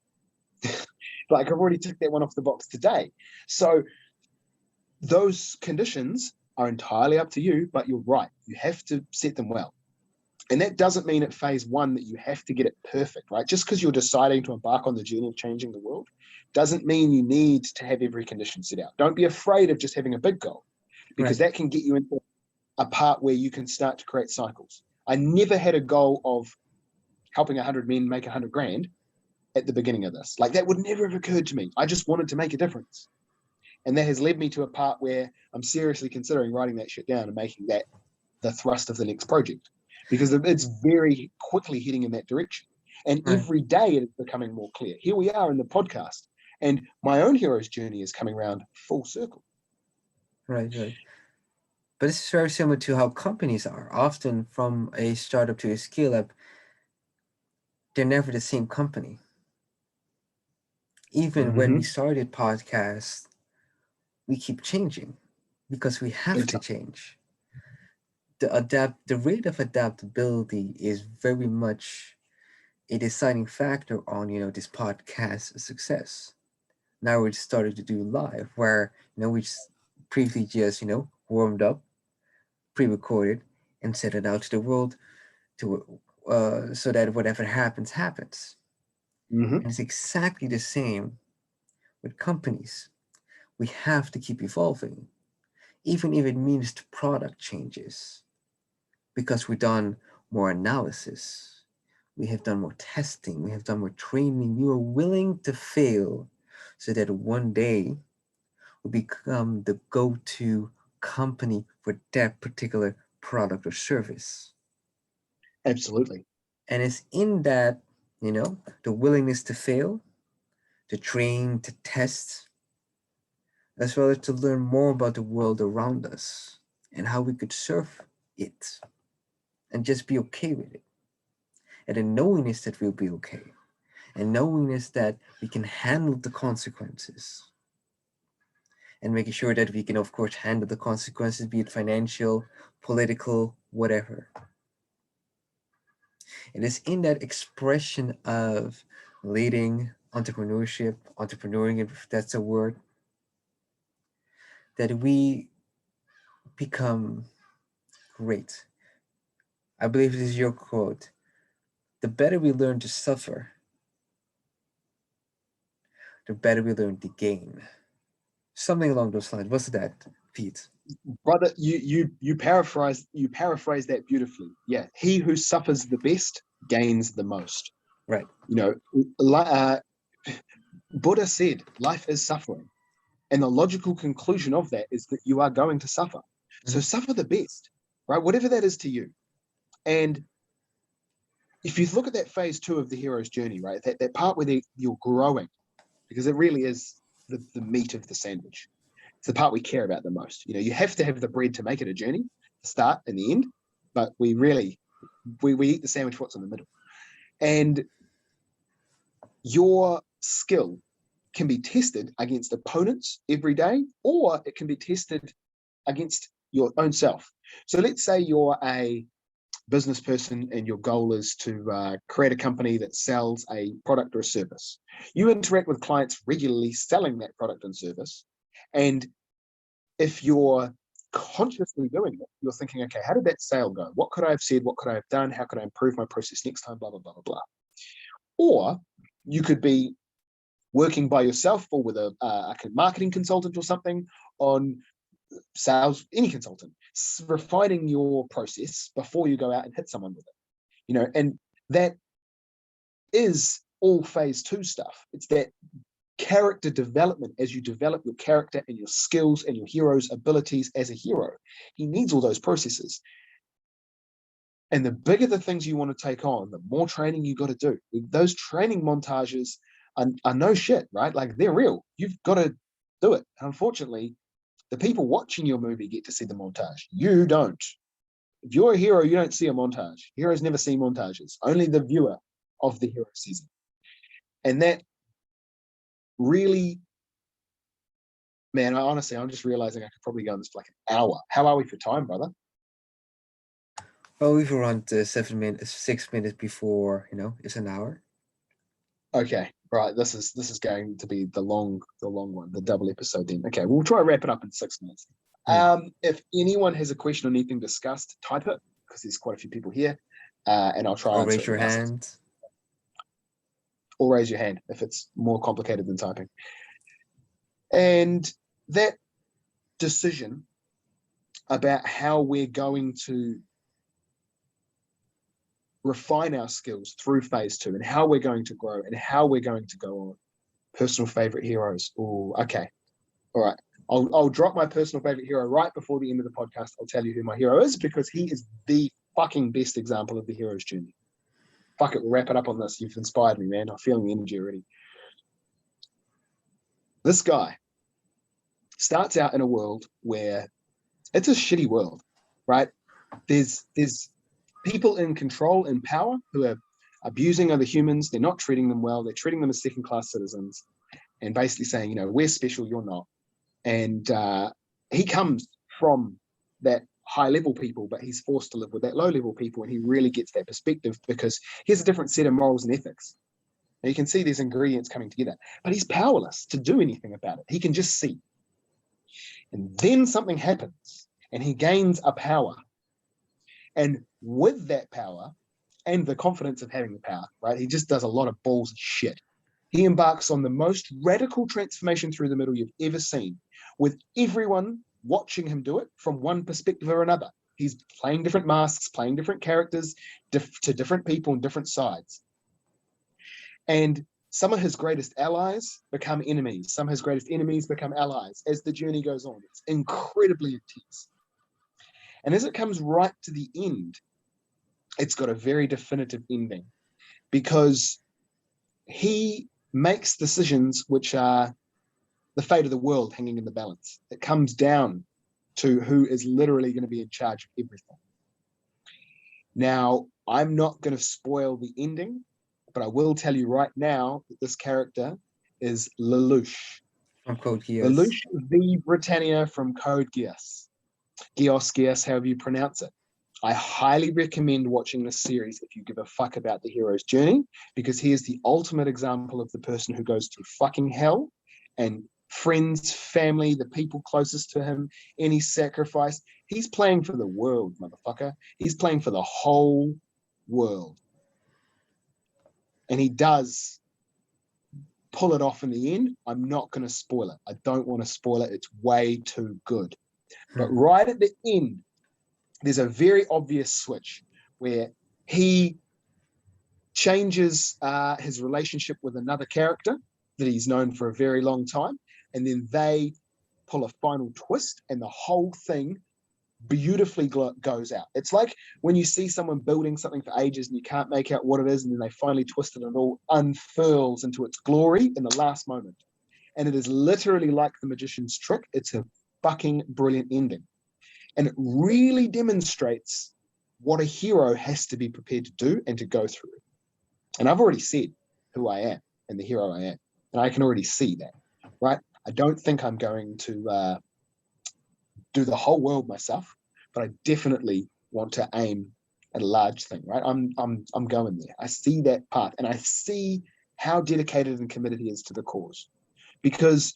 Like, I've already ticked that one off the box today. So those conditions are entirely up to you, but you're right. You have to set them well. And that doesn't mean at phase one that you have to get it perfect, right? Just because you're deciding to embark on the journey of changing the world doesn't mean you need to have every condition set out. Don't be afraid of just having a big goal, because Right. that can get you into a part where you can start to create cycles. I never had a goal of helping 100 men make 100 grand at the beginning of this. Like, that would never have occurred to me. I just wanted to make a difference. And that has led me to a part where I'm seriously considering writing that shit down and making that the thrust of the next project, because it's very quickly heading in that direction. And Right. every day it is becoming more clear. Here we are in the podcast, and my own hero's journey is coming around full circle. Right. Right. But this is very similar to how companies are. Often from a startup to a scale up, they're never the same company. Even when we Mm-hmm. started podcasts, we keep changing because we have to change. The rate of adaptability is very much a deciding factor on, this podcast success. Now we started to do live where, we previously just, warmed up, pre-recorded, and sent it out to the world to so that whatever happens happens. Mm-hmm. And it's exactly the same with companies. We have to keep evolving, even if it means the product changes, because we've done more analysis, we have done more testing, we have done more training. We are willing to fail so that one day we become the go-to company for that particular product or service. Absolutely. And it's in that, the willingness to fail, to train, to test, as well as to learn more about the world around us and how we could serve it and just be okay with it. And the knowingness that we'll be okay, and knowingness that we can handle the consequences, and making sure that we can, of course, handle the consequences, be it financial, political, whatever. It is in that expression of leading, entrepreneurship, entrepreneuring, if that's a word, that we become great. I believe this is your quote. The better we learn to suffer, the better we learn to gain. Something along those lines. What's that, Pete? Brother, you paraphrase that beautifully. Yeah, he who suffers the best gains the most. Right. Buddha said life is suffering, and the logical conclusion of that is that you are going to suffer. So Mhm. suffer the best, right? Whatever that is to you. And if you look at that phase two of the hero's journey, right, that part where you're growing, because it really is the meat of the sandwich. It's the part we care about the most. You have to have the bread to make it a journey, the start and the end, but we eat the sandwich what's in the middle. And your skill can be tested against opponents every day, or it can be tested against your own self. So let's say you're a business person and your goal is to create a company that sells a product or a service. You interact with clients regularly selling that product and service. And if you're consciously doing it, you're thinking, okay, how did that sale go? What could I have said? What could I have done? How could I improve my process next time? Blah, blah, blah, blah, blah. Or you could be working by yourself or with a marketing consultant or something on sales, any consultant, refining your process before you go out and hit someone with it. And that is all phase two stuff. It's that character development as you develop your character and your skills and your hero's abilities as a hero. He needs all those processes. And the bigger the things you want to take on, the more training you got to do. Those training montages are no shit, right? Like, they're real. You've got to do it. Unfortunately, the people watching your movie get to see the montage. You don't. If you're a hero, you don't see a montage. Heroes never see montages. Only the viewer of the hero sees it. And that really, man, honestly, I'm just realizing I could probably go on this for like an hour. How are we for time, brother? Well, we've run 7 minutes, 6 minutes before, it's an hour. Okay, right. This is going to be the long one, the double episode then. Okay, we'll try to wrap it up in 6 minutes. Hmm. If anyone has a question on anything discussed, type it, because there's quite a few people here. and I'll try Or answer raise it your in my sense. hand. Or raise your hand if it's more complicated than typing. And that decision about how we're going to refine our skills through phase 2 and how we're going to grow and how we're going to go on. Personal favorite heroes. Oh, okay. All right. I'll drop my personal favorite hero right before the end of the podcast. I'll tell you who my hero is because he is the fucking best example of the hero's journey. Fuck it, we'll wrap it up on this. You've inspired me, man. I'm feeling the energy already. This guy starts out in a world where it's a shitty world, right? There's people in control and power who are abusing other humans. They're not treating them well. They're treating them as second-class citizens and basically saying, you know, we're special, you're not. And he comes from that high-level people, but he's forced to live with that low-level people, and he really gets that perspective because he has a different set of morals and ethics. Now, you can see these ingredients coming together, but he's powerless to do anything about it. He can just see. And then something happens, and he gains a power. And with that power and the confidence of having the power, right, he just does a lot of balls of shit. He embarks on the most radical transformation through the middle you've ever seen, with everyone watching him do it from one perspective or another. He's playing different masks, playing different characters to different people on different sides. And some of his greatest allies become enemies. Some of his greatest enemies become allies as the journey goes on. It's incredibly intense. And as it comes right to the end, it's got a very definitive ending because he makes decisions which are the fate of the world hanging in the balance. It comes down to who is literally going to be in charge of everything. Now, I'm not going to spoil the ending, but I will tell you right now that this character is Lelouch. From Code Geass. Lelouch v Britannia from Code Geass. Geass, however you pronounce it. I highly recommend watching this series if you give a fuck about the hero's journey, because he is the ultimate example of the person who goes through fucking hell and friends, family, the people closest to him, any sacrifice. He's playing for the world, motherfucker. He's playing for the whole world. And he does pull it off in the end. I'm not going to spoil it. I don't want to spoil it. It's way too good. But right at the end, there's a very obvious switch where he changes his relationship with another character that he's known for a very long time, and then they pull a final twist, and the whole thing beautifully goes out. It's like when you see someone building something for ages and you can't make out what it is, and then they finally twist it and it all unfurls into its glory in the last moment. And it is literally like the magician's trick. It's a fucking brilliant ending. And it really demonstrates what a hero has to be prepared to do and to go through. And I've already said who I am and the hero I am. And I can already see that, right? I don't think I'm going to do the whole world myself, but I definitely want to aim at a large thing, right? I'm going there. I see that path, and I see how dedicated and committed he is to the cause. Because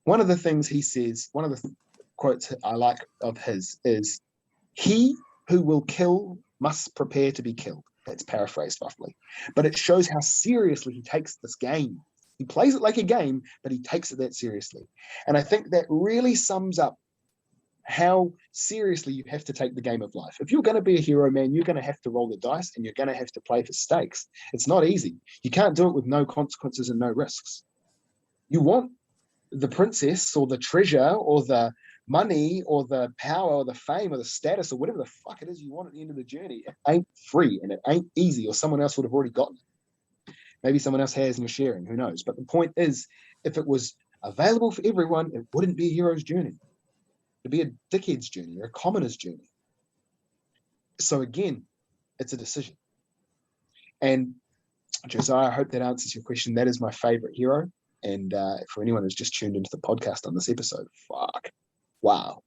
one of the things he says, one of the quotes I like of his is, "He who will kill must prepare to be killed." That's paraphrased roughly. But it shows how seriously he takes this game. He plays it like a game, but he takes it that seriously. And I think that really sums up how seriously you have to take the game of life. If you're going to be a hero, man, you're going to have to roll the dice and you're going to have to play for stakes. It's not easy. You can't do it with no consequences and no risks. You want the princess or the treasure or the money or the power or the fame or the status or whatever the fuck it is you want at the end of the journey. It ain't free and it ain't easy, or someone else would have already gotten it. Maybe someone else has and you're sharing, who knows? But the point is, if it was available for everyone, it wouldn't be a hero's journey. It'd be a dickhead's journey or a commoner's journey. So again, it's a decision. And Josiah, I hope that answers your question. That is my favorite hero. And for anyone who's just tuned into the podcast on this episode, fuck. Wow.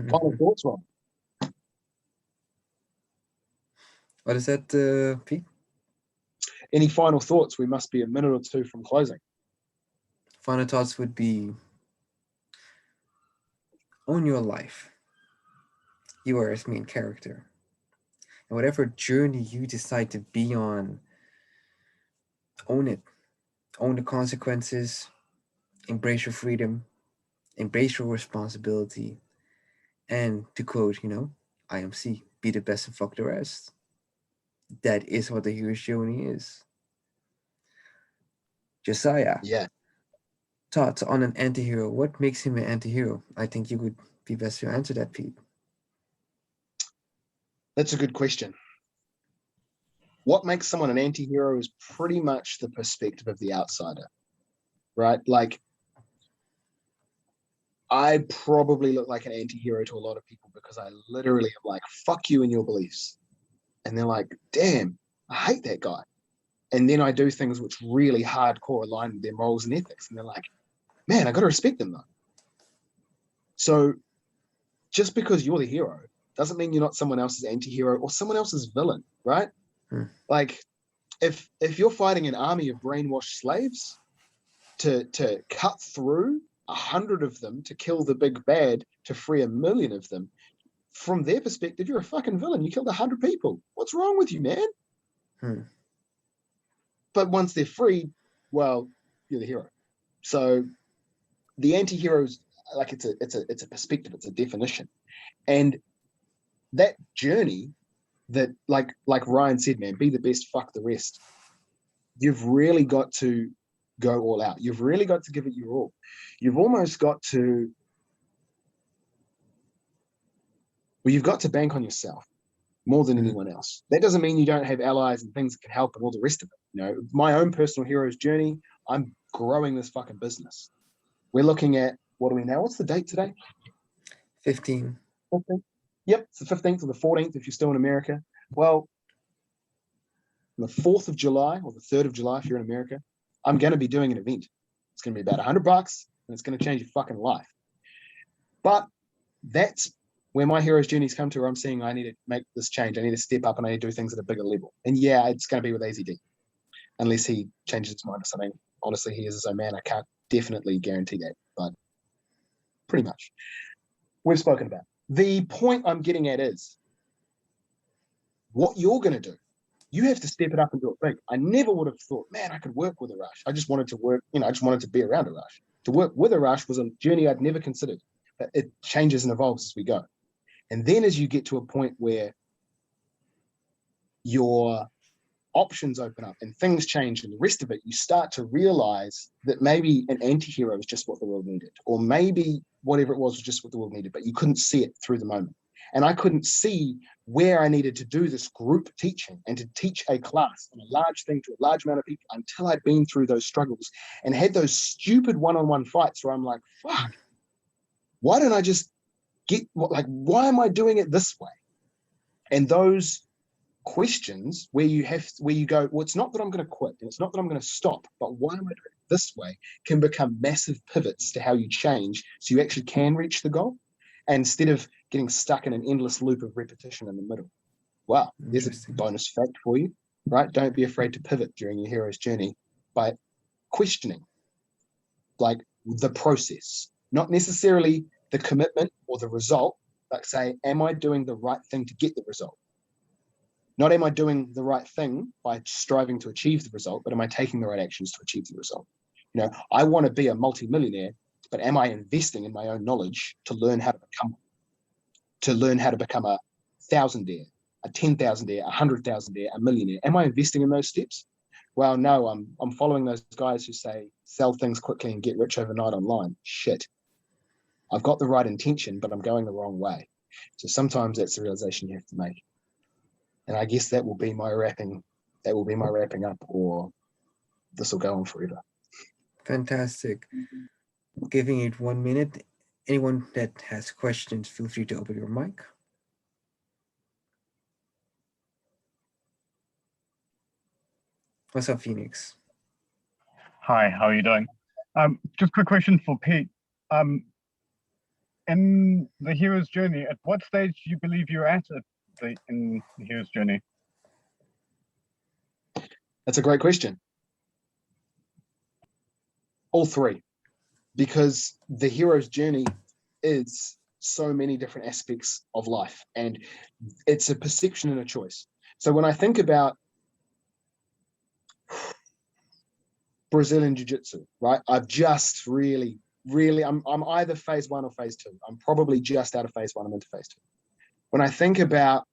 Final thoughts, Rob? What is that, Pete? Any final thoughts? We must be a minute or two from closing. Final thoughts would be, own your life. You are its main character. And whatever journey you decide to be on, own it. Own the consequences, embrace your freedom, embrace your responsibility, and to quote, IMC, be the best and fuck the rest. That is what the hero's journey is. Josiah, Yeah, thoughts on an anti-hero. What makes him an anti-hero? I think you would be best to answer that, Pete. that's a good question. What makes someone an anti-hero is pretty much the perspective of the outsider, right? Like, I probably look like an anti-hero to a lot of people because I literally am like, fuck you and your beliefs. And they're like, damn, I hate that guy. And then I do things which really hardcore align with their morals and ethics. And they're like, man, I got to respect them though. So just because you're the hero doesn't mean you're not someone else's anti-hero or someone else's villain, right? Hmm. Like, if you're fighting an army of brainwashed slaves to cut through 100 of them to kill the big bad to free 1,000,000 of them, from their perspective, you're a fucking villain. You killed 100 people. What's wrong with you, man? Hmm. But once they're freed, well, you're the hero. So the anti-heroes, like, it's a perspective, it's a definition, and that journey that, like Ryan said, man, be the best, fuck the rest. You've really got to go all out. You've really got to give it your all. You've almost got to, well, you've got to bank on yourself more than anyone else. That doesn't mean you don't have allies and things that can help and all the rest of it. My own personal hero's journey, I'm growing this fucking business. We're looking at, what do we know? What's the date today? 15. 15th? Yep, it's the 15th or the 14th if you're still in America. Well, on the 4th of July or the 3rd of July if you're in America, I'm going to be doing an event. It's going to be about $100 and it's going to change your fucking life. But that's where my hero's journey's come to, where I'm saying I need to make this change. I need to step up and I need to do things at a bigger level. And yeah, it's going to be with AZD, unless he changes his mind or something. Honestly, he is his own man. I can't definitely guarantee that, but pretty much. We've spoken about. The point I'm getting at is what you're going to do. You have to step it up and do it big. I never would have thought, man, I could work with a Rush. I just wanted to work, I just wanted to be around a Rush. To work with a Rush was a journey I'd never considered. But it changes and evolves as we go. And then as you get to a point where your options open up and things change and the rest of it, you start to realize that maybe an anti-hero is just what the world needed, or maybe whatever it was just what the world needed, but you couldn't see it through the moment. And I couldn't see where I needed to do this group teaching and to teach a class on a large thing to a large amount of people until I'd been through those struggles and had those stupid one-on-one fights where I'm like, fuck, why don't I just why am I doing it this way? And those questions where you go, well, it's not that I'm going to quit and it's not that I'm going to stop, but why am I doing it this way, can become massive pivots to how you change so you actually can reach the goal instead of getting stuck in an endless loop of repetition in the middle. Wow, there's a bonus fact for you, right? Don't be afraid to pivot during your hero's journey by questioning, like, the process, not necessarily the commitment or the result, but say, am I doing the right thing to get the result? Not am I doing the right thing by striving to achieve the result, but am I taking the right actions to achieve the result? I want to be a multimillionaire, but am I investing in my own knowledge to learn how to become a thousandaire, a 10,000aire, 100,000aire, a millionaire? Am I investing in those steps? Well, no, I'm following those guys who say sell things quickly and get rich overnight online. Shit. I've got the right intention, but I'm going the wrong way. So sometimes that's the realization you have to make. And I guess that will be my wrapping up, or this will go on forever. Fantastic. Giving it 1 minute. Anyone that has questions, feel free to open your mic. What's up, Phoenix? Hi, how are you doing? Just a quick question for Pete. In the hero's journey, at what stage do you believe you're at in the hero's journey? That's a great question. All three, because the hero's journey is so many different aspects of life, and it's a perception and a choice. So when I think about Brazilian Jiu-Jitsu, right? I've just really, I'm either phase 1 or phase 2. I'm probably just out of phase 1. I'm into phase 2. When I think about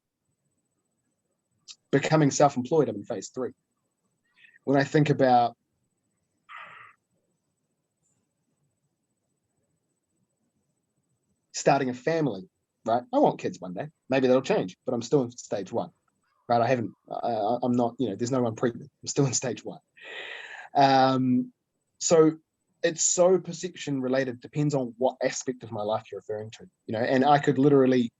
becoming self-employed, I'm in phase 3. When I think about starting a family, right? I want kids one day. Maybe that'll change, but I'm still in stage 1, right? I'm not, there's no one pregnant. I'm still in stage 1. So it's so perception related, depends on what aspect of my life you're referring to, and I could literally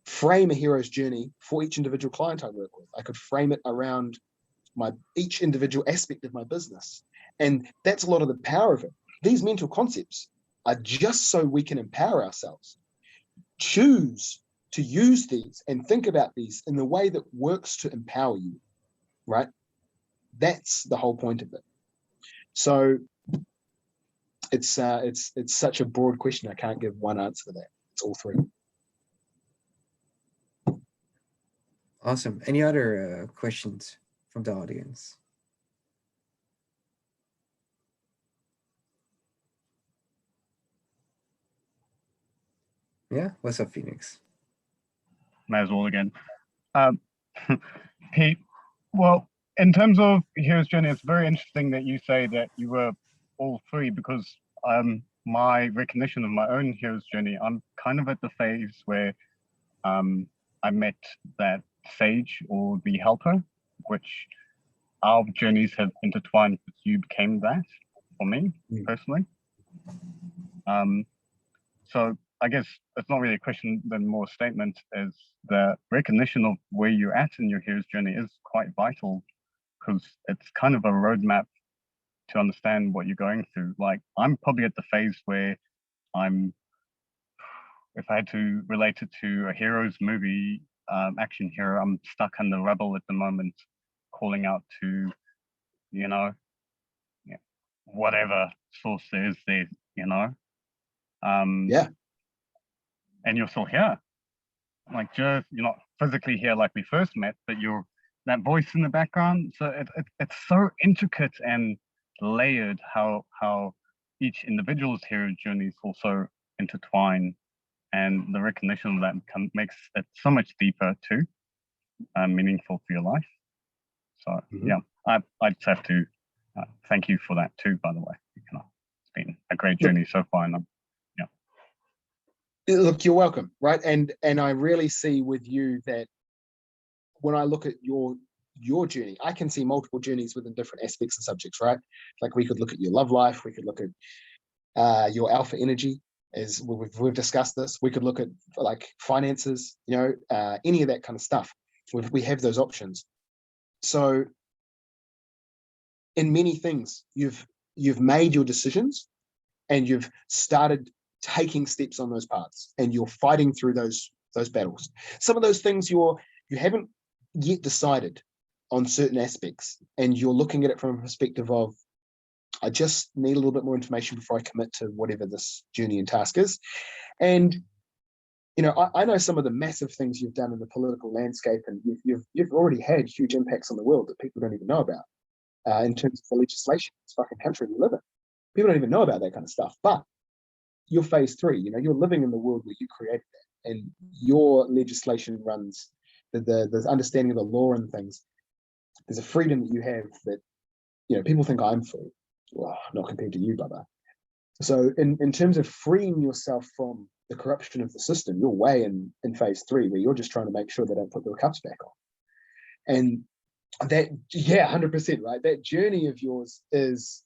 frame a hero's journey for each individual client I work with. I could frame it around each individual aspect of my business. And that's a lot of the power of it. These mental concepts are just so we can empower ourselves. Choose to use these and think about these in the way that works to empower you, right? That's the whole point of it. So it's such a broad question. I can't give one answer to that. It's all three. Awesome. Any other questions from the audience? Yeah, what's up, Phoenix? May as well again. Pete, well, in terms of hero's journey, it's very interesting that you say that you were all three, because my recognition of my own hero's journey, I'm kind of at the phase where I met that sage or the helper, which our journeys have intertwined, but you became that for me personally. So I guess it's not really a question, then more a statement, is the recognition of where you're at in your hero's journey is quite vital, because it's kind of a roadmap to understand what you're going through. Like, I'm probably at the phase where if I had to relate it to a hero's movie, action hero, I'm stuck in the rubble at the moment, calling out to, whatever source there is there, Yeah. And you're still here. Like, just, you're not physically here like we first met, but you're that voice in the background. So it's so intricate and layered how each individual's hero journeys also intertwine, and the recognition of that makes it so much deeper too, meaningful for your life. So yeah, I just have to thank you for that too, by the way. It's been a great journey so far, and Look, you're welcome, right? And I really see with you that when I look at your journey, I can see multiple journeys within different aspects and subjects, right? Like, we could look at your love life, we could look at your alpha energy, as we've discussed this. We could look at like finances, any of that kind of stuff. We have those options. So in many things, you've made your decisions and you've started taking steps on those paths, and you're fighting through those battles. Some of those things you haven't yet decided on certain aspects, and you're looking at it from a perspective of, I just need a little bit more information before I commit to whatever this journey and task is. And I know some of the massive things you've done in the political landscape, and you've already had huge impacts on the world that people don't even know about, in terms of the legislation, this fucking country we live in. People don't even know about that kind of stuff. But you're phase 3, you're living in the world where you created that, and your legislation runs the understanding of the law and things. There's a freedom that you have that, people think I'm free. Well, not compared to you, brother. So in terms of freeing yourself from the corruption of the system, you're way in phase 3, where you're just trying to make sure they don't put their cups back on. And that, 100%, right? That journey of yours is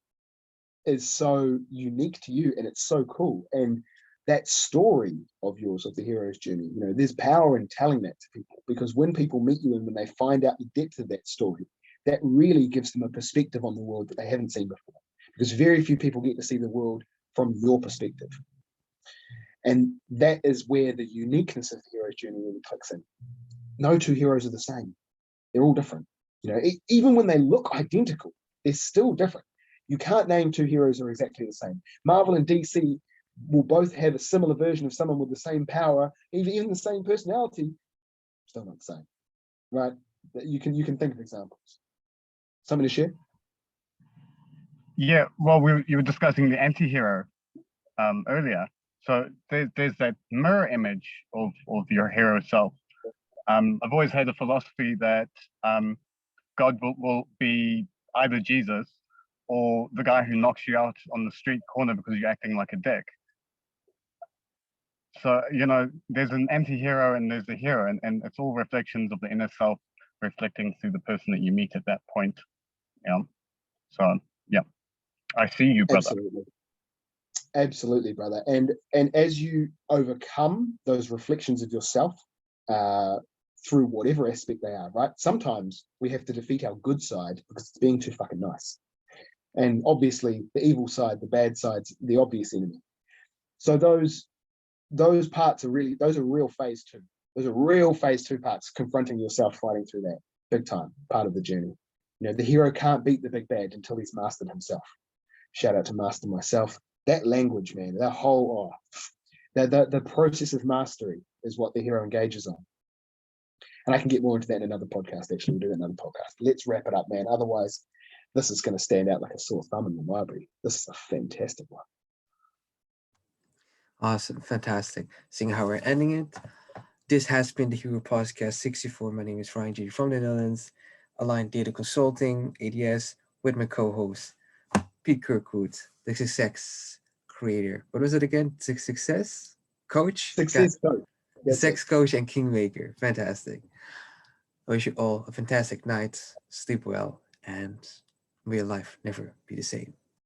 so unique to you, and it's so cool. And that story of yours, of the hero's journey, there's power in telling that to people, because when people meet you and when they find out the depth of that story, that really gives them a perspective on the world that they haven't seen before, because very few people get to see the world from your perspective. And that is where the uniqueness of the hero's journey really clicks in. No two heroes are the same. They're all different. Even when they look identical, they're still different. You can't name two heroes who are exactly the same. Marvel and DC will both have a similar version of someone with the same power, even the same personality, still not the same, right? You can think of examples. Somebody to share? Yeah, well, you were discussing the anti-hero earlier. So there's that mirror image of your hero self. I've always had a philosophy that God will be either Jesus or the guy who knocks you out on the street corner because you're acting like a dick. So, you know, there's an anti-hero and there's a hero, and it's all reflections of the inner self reflecting through the person that you meet at that point. Yeah. So, yeah, I see you, brother. Absolutely, brother. And as you overcome those reflections of yourself through whatever aspect they are, right? Sometimes we have to defeat our good side because it's being too fucking nice. And obviously the evil side, the bad side's the obvious enemy. So those parts are real phase 2. Those are real phase 2 parts, confronting yourself, fighting through that big time part of the journey. You know, the hero can't beat the big bad until he's mastered himself. Shout out to Master Myself. That language, man, that whole the process of mastery is what the hero engages on. And I can get more into that in another podcast. Actually, we'll do another podcast. Let's wrap it up, man. Otherwise, this is going to stand out like a sore thumb in the library. This is a fantastic one. Awesome, fantastic. Seeing how we're ending it, this has been the Hero Podcast 64. My name is Ryan G from the Netherlands, Aligned Data Consulting, ADS, with my co-host, Pete Kirkwood, the success creator. What was it again? Success coach? Success coach. The sex coach and kingmaker. Fantastic. I wish you all a fantastic night. Sleep well, and may your life never be the same.